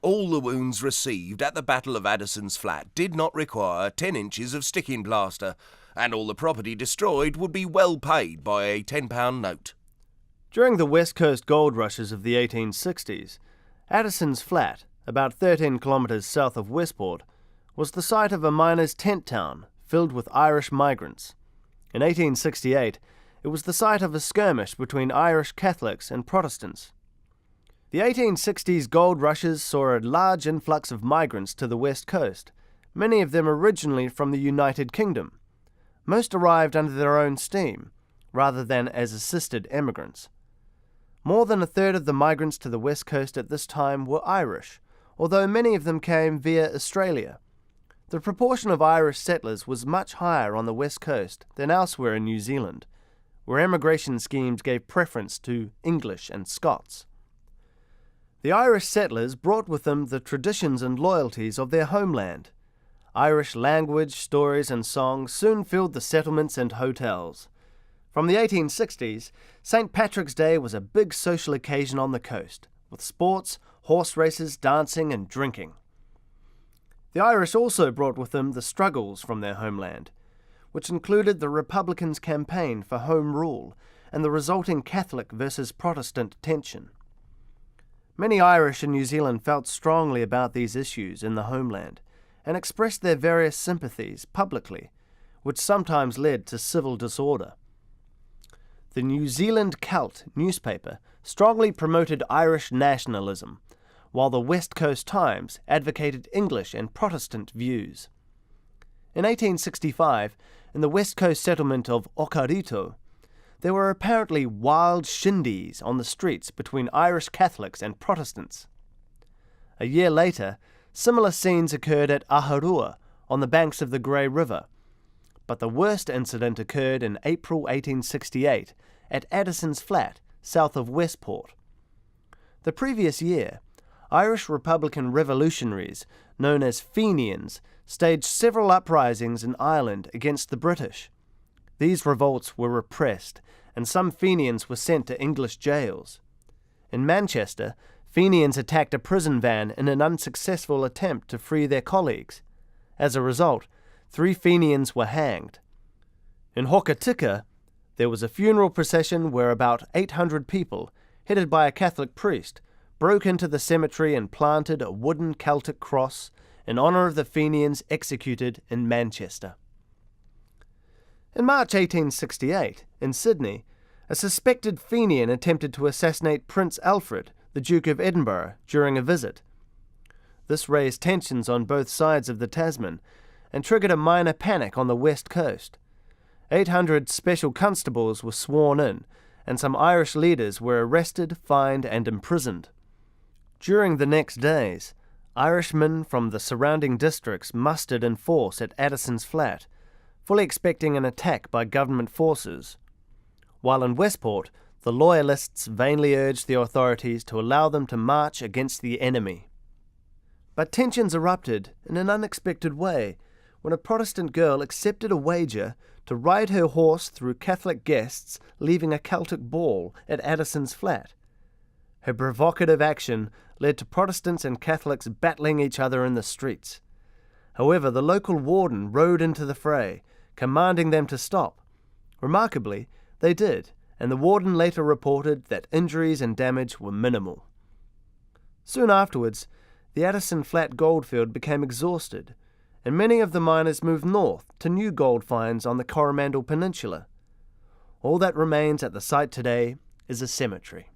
All the wounds received at the Battle of Addisons Flat did not require 10 inches of sticking plaster, and all the property destroyed would be well paid by a £10 note. During the West Coast gold rushes of the 1860s, Addisons Flat, about 13 kilometres south of Westport, was the site of a miners' tent town filled with Irish migrants. In 1868, it was the site of a skirmish between Irish Catholics and Protestants. The 1860s gold rushes saw a large influx of migrants to the West Coast, many of them originally from the United Kingdom. Most arrived under their own steam, rather than as assisted emigrants. More than a third of the migrants to the West Coast at this time were Irish, although many of them came via Australia. The proportion of Irish settlers was much higher on the West Coast than elsewhere in New Zealand, where emigration schemes gave preference to English and Scots. The Irish settlers brought with them the traditions and loyalties of their homeland. Irish language, stories and songs soon filled the settlements and hotels. From the 1860s, St. Patrick's Day was a big social occasion on the coast, with sports, horse races, dancing and drinking. The Irish also brought with them the struggles from their homeland, which included the Republicans' campaign for home rule and the resulting Catholic versus Protestant tension. Many Irish in New Zealand felt strongly about these issues in the homeland and expressed their various sympathies publicly, which sometimes led to civil disorder. The New Zealand Celt newspaper strongly promoted Irish nationalism, while the West Coast Times advocated English and Protestant views. In 1865, in the West Coast settlement of Okarito, there were apparently wild shindies on the streets between Irish Catholics and Protestants. A year later, similar scenes occurred at Aharua on the banks of the Grey River, but the worst incident occurred in April 1868 at Addisons Flat, south of Westport. The previous year, Irish Republican revolutionaries, known as Fenians, staged several uprisings in Ireland against the British. These revolts were repressed, and some Fenians were sent to English jails. In Manchester, Fenians attacked a prison van in an unsuccessful attempt to free their colleagues. As a result, 3 Fenians were hanged. In Hokitika, there was a funeral procession where about 800 people, headed by a Catholic priest, broke into the cemetery and planted a wooden Celtic cross in honour of the Fenians executed in Manchester. In March 1868, in Sydney, a suspected Fenian attempted to assassinate Prince Alfred, the Duke of Edinburgh, during a visit. This raised tensions on both sides of the Tasman and triggered a minor panic on the West Coast. 800 special constables were sworn in, and some Irish leaders were arrested, fined and imprisoned. During the next days, Irishmen from the surrounding districts mustered in force at Addisons Flat, fully expecting an attack by government forces, while in Westport, the Loyalists vainly urged the authorities to allow them to march against the enemy. But tensions erupted in an unexpected way when a Protestant girl accepted a wager to ride her horse through Catholic guests leaving a Celtic ball at Addisons Flat. Her provocative action led to Protestants and Catholics battling each other in the streets. However, the local warden rode into the fray, commanding them to stop. Remarkably, they did, and the warden later reported that injuries and damage were minimal. Soon afterwards, the Addison Flat goldfield became exhausted, and many of the miners moved north to new gold finds on the Coromandel Peninsula. All that remains at the site today is a cemetery.